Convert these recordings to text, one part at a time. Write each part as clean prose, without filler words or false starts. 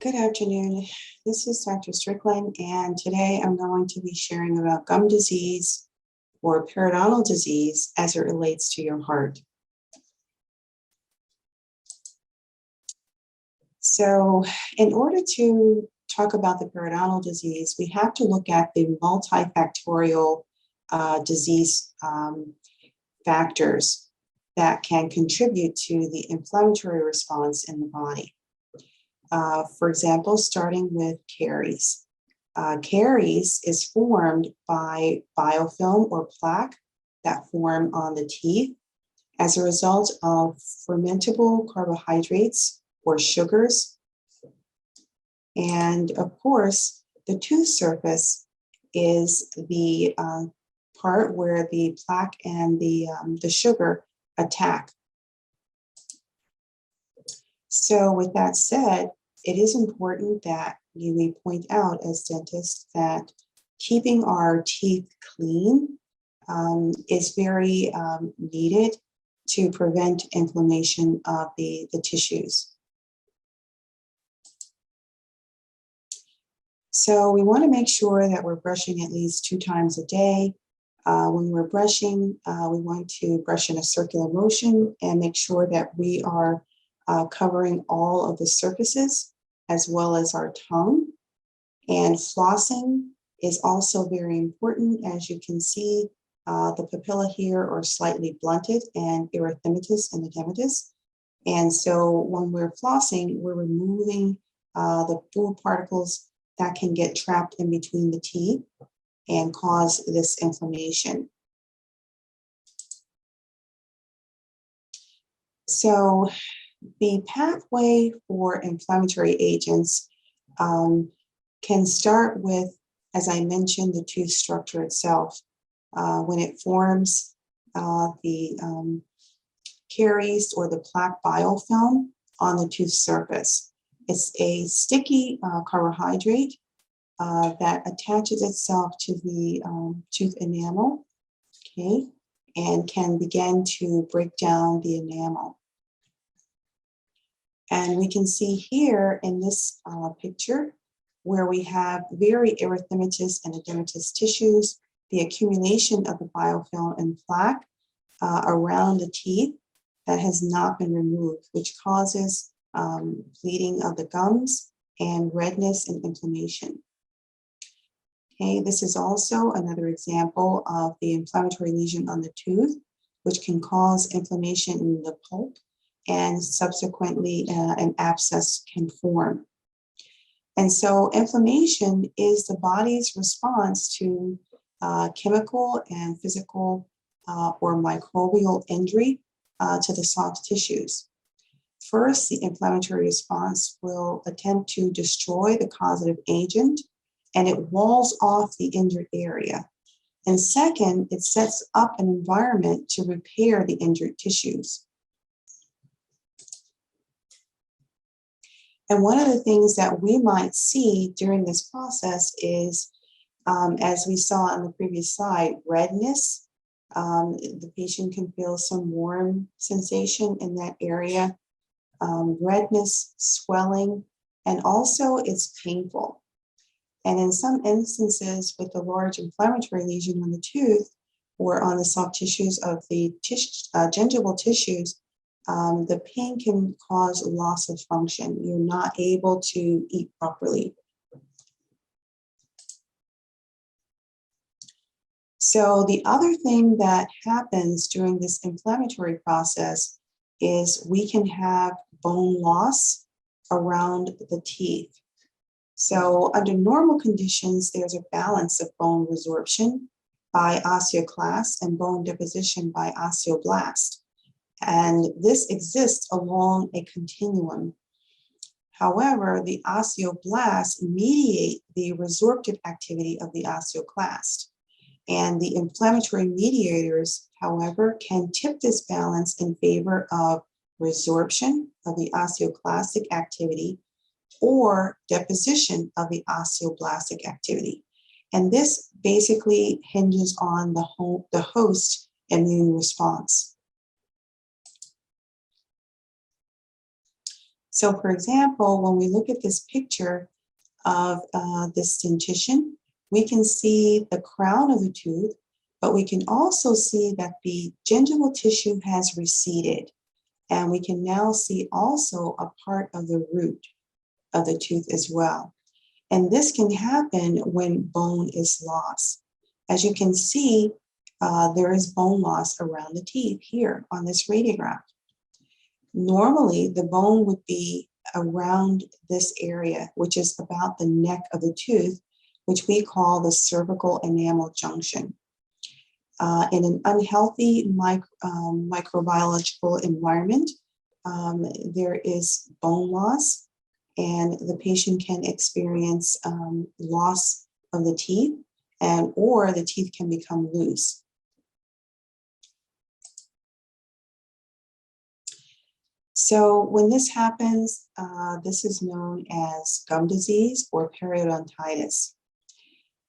Good afternoon. This is Dr. Strickland, and today I'm going to be sharing about gum disease or periodontal disease as it relates to your heart. So, in order to talk about the periodontal disease, we have to look at the multifactorial disease factors that can contribute to the inflammatory response in the body. For example, starting with caries. Caries is formed by biofilm or plaque that form on the teeth as a result of fermentable carbohydrates or sugars. And of course, the tooth surface is the part where the plaque and the sugar attack. So with that said, it is important that we point out as dentists that keeping our teeth clean is very needed to prevent inflammation of the tissues. So we want to make sure that we're brushing at least 2 times a day. When we're brushing, we want to brush in a circular motion and make sure that we are covering all of the surfaces as well as our tongue. And flossing is also very important. As you can see, the papilla here are slightly blunted and erythematous and edematous. And so when we're flossing, we're removing the food particles that can get trapped in between the teeth and cause this inflammation. So the pathway for inflammatory agents can start with, as I mentioned, the tooth structure itself. When it forms the caries or the plaque biofilm on the tooth surface. It's a sticky carbohydrate that attaches itself to the tooth enamel, okay, and can begin to break down the enamel. And we can see here in this picture where we have very erythematous and edematous tissues, the accumulation of the biofilm and plaque around the teeth that has not been removed, which causes bleeding of the gums and redness and inflammation. Okay, this is also another example of the inflammatory lesion on the tooth, which can cause inflammation in the pulp, and subsequently an abscess can form. And so inflammation is the body's response to chemical and physical or microbial injury to the soft tissues. First, the inflammatory response will attempt to destroy the causative agent, and it walls off the injured area. And second, it sets up an environment to repair the injured tissues. And one of the things that we might see during this process is, as we saw on the previous slide, redness. The patient can feel some warm sensation in that area, redness, swelling, and also it's painful. And in some instances with a large inflammatory lesion on the tooth or on the soft tissues of the gingival tissues, the pain can cause loss of function. You're not able to eat properly. So the other thing that happens during this inflammatory process is we can have bone loss around the teeth. So under normal conditions, there's a balance of bone resorption by osteoclast and bone deposition by osteoblast. And this exists along a continuum. However, the osteoblasts mediate the resorptive activity of the osteoclast. And the inflammatory mediators, however, can tip this balance in favor of resorption of the osteoclastic activity or deposition of the osteoblastic activity. And this basically hinges on the host immune response. So for example, when we look at this picture of this dentition, we can see the crown of the tooth, but we can also see that the gingival tissue has receded. And we can now see also a part of the root of the tooth as well. And this can happen when bone is lost. As you can see, there is bone loss around the teeth here on this radiograph. Normally, the bone would be around this area, which is about the neck of the tooth, which we call the cervical enamel junction. In an unhealthy microbiological environment, there is bone loss, and the patient can experience loss of the teeth, or the teeth can become loose. So when this happens, this is known as gum disease or periodontitis.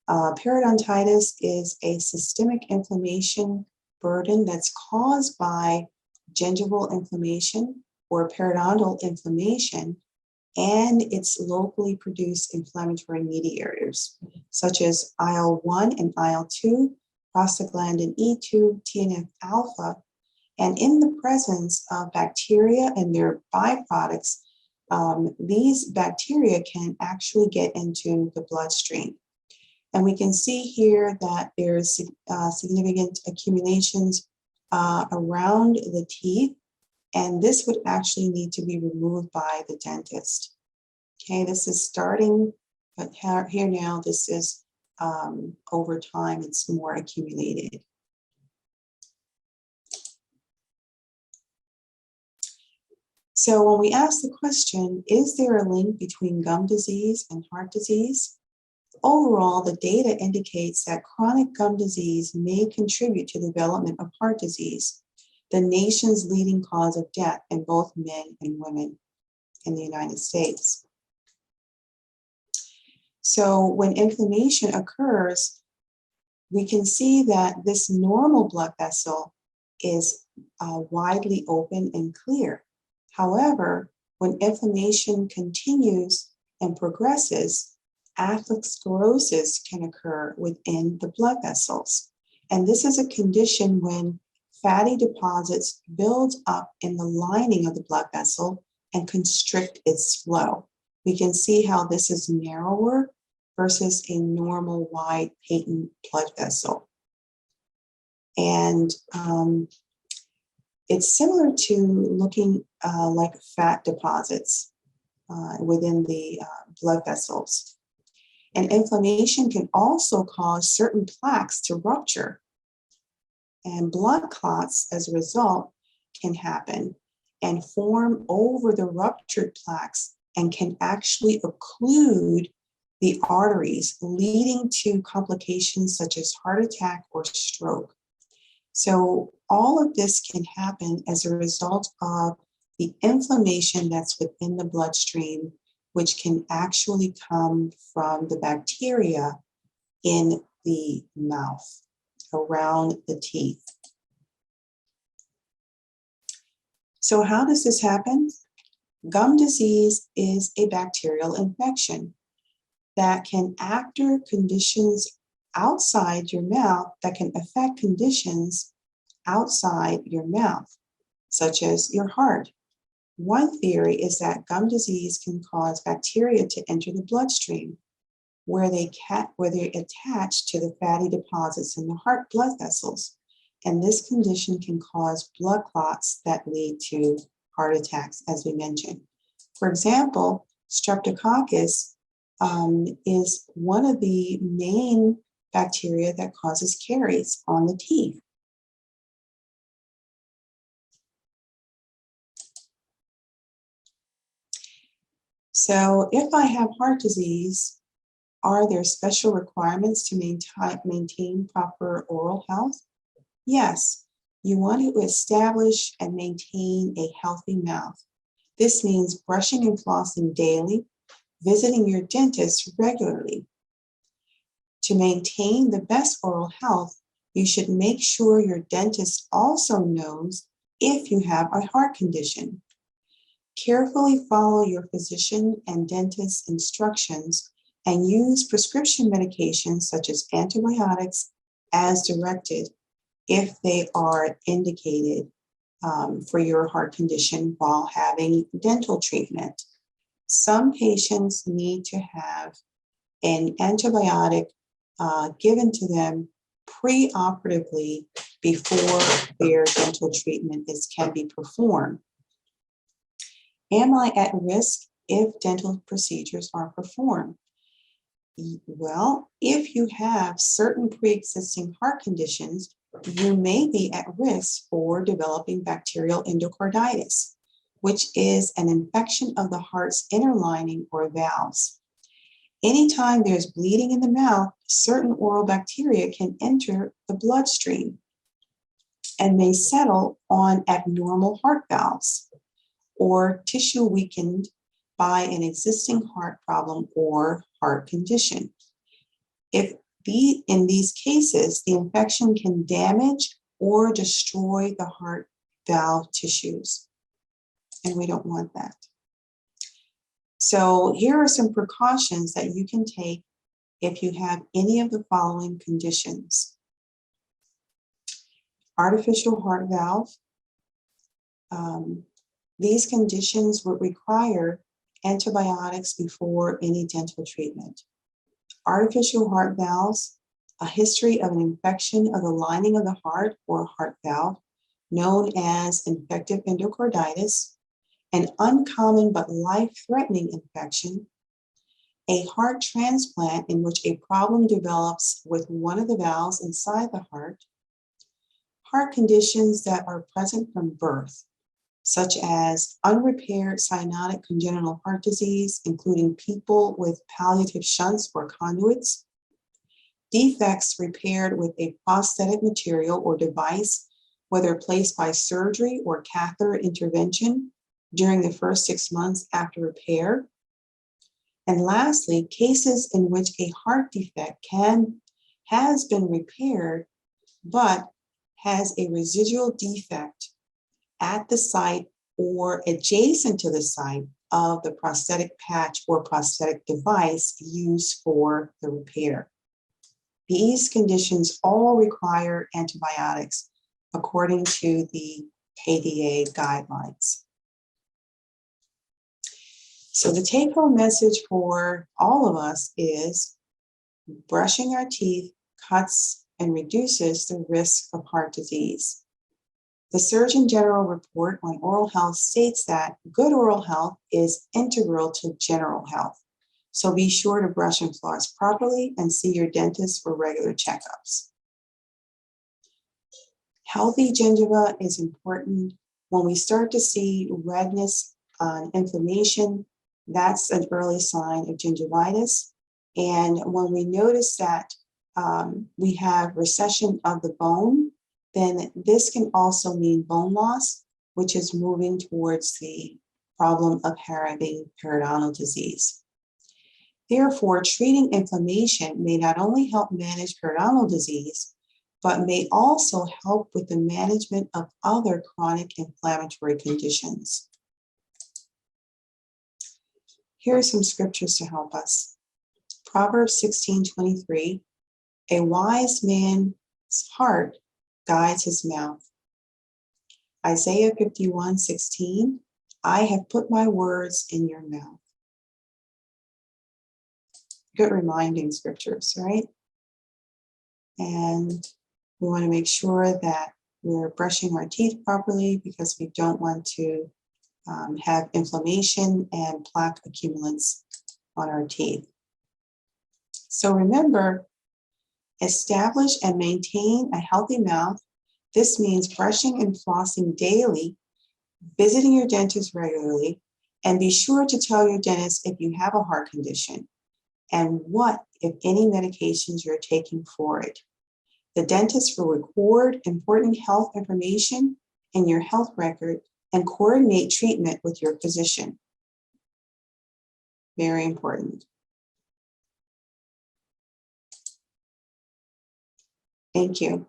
Periodontitis is a systemic inflammation burden that's caused by gingival inflammation or periodontal inflammation, and its locally produced inflammatory mediators, such as IL-1 and IL-2, prostaglandin E2, TNF-alpha, and in the presence of bacteria and their byproducts, these bacteria can actually get into the bloodstream. And we can see here that there's significant accumulations around the teeth, and this would actually need to be removed by the dentist. Okay, this is starting, but here now, this is over time, it's more accumulated. So when we ask the question, is there a link between gum disease and heart disease? Overall, the data indicates that chronic gum disease may contribute to the development of heart disease, the nation's leading cause of death in both men and women in the United States. So when inflammation occurs, we can see that this normal blood vessel is widely open and clear. However, when inflammation continues and progresses, atherosclerosis can occur within the blood vessels. And this is a condition when fatty deposits build up in the lining of the blood vessel and constrict its flow. We can see how this is narrower versus a normal wide patent blood vessel. And it's similar to looking like fat deposits within the blood vessels. And inflammation can also cause certain plaques to rupture. And blood clots, as a result, can happen and form over the ruptured plaques and can actually occlude the arteries, leading to complications such as heart attack or stroke. So all of this can happen as a result of the inflammation that's within the bloodstream, which can actually come from the bacteria in the mouth, around the teeth. So how does this happen? Gum disease is a bacterial infection that can after conditions outside your mouth that can affect conditions outside your mouth, such as your heart. One theory is that gum disease can cause bacteria to enter the bloodstream, where they attach to the fatty deposits in the heart blood vessels. And this condition can cause blood clots that lead to heart attacks, as we mentioned. For example, streptococcus is one of the main bacteria that causes caries on the teeth. So if I have heart disease, are there special requirements to maintain proper oral health? Yes, you want to establish and maintain a healthy mouth. This means brushing and flossing daily, visiting your dentist regularly. To maintain the best oral health, you should make sure your dentist also knows if you have a heart condition. Carefully follow your physician and dentist's instructions and use prescription medications such as antibiotics as directed if they are indicated for your heart condition while having dental treatment. Some patients need to have an antibiotic given to them preoperatively before their dental treatment can be performed. Am I at risk if dental procedures are performed? Well, if you have certain pre-existing heart conditions, you may be at risk for developing bacterial endocarditis, which is an infection of the heart's inner lining or valves. Anytime there's bleeding in the mouth, certain oral bacteria can enter the bloodstream and may settle on abnormal heart valves or tissue weakened by an existing heart problem or heart condition. In these cases, the infection can damage or destroy the heart valve tissues, and we don't want that. So here are some precautions that you can take if you have any of the following conditions. Artificial heart valve. These conditions would require antibiotics before any dental treatment. Artificial heart valves, a history of an infection of the lining of the heart or heart valve, known as infective endocarditis, an uncommon but life-threatening infection, a heart transplant in which a problem develops with one of the valves inside the heart conditions that are present from birth, such as unrepaired cyanotic congenital heart disease, including people with palliative shunts or conduits, defects repaired with a prosthetic material or device, whether placed by surgery or catheter intervention during the first 6 months after repair. And lastly, cases in which a heart defect has been repaired, but has a residual defect at the site or adjacent to the site of the prosthetic patch or prosthetic device used for the repair. These conditions all require antibiotics according to the ADA guidelines. So the take-home message for all of us is brushing our teeth cuts and reduces the risk of heart disease. The Surgeon General report on oral health states that good oral health is integral to general health. So be sure to brush and floss properly and see your dentist for regular checkups. Healthy gingiva is important. When we start to see redness, inflammation, that's an early sign of gingivitis. And when we notice that we have recession of the bone, then this can also mean bone loss, which is moving towards the problem of having periodontal disease. Therefore, treating inflammation may not only help manage periodontal disease, but may also help with the management of other chronic inflammatory conditions. Here are some scriptures to help us. Proverbs 16:23, a wise man's heart guides his mouth. Isaiah 51:16, I have put my words in your mouth. Good reminding scriptures, right? And we want to make sure that we're brushing our teeth properly because we don't want to have inflammation and plaque accumulates on our teeth. So remember, establish and maintain a healthy mouth. This means brushing and flossing daily, visiting your dentist regularly, and be sure to tell your dentist if you have a heart condition and what, if any, medications you're taking for it. The dentist will record important health information in your health record and coordinate treatment with your physician. Very important. Thank you.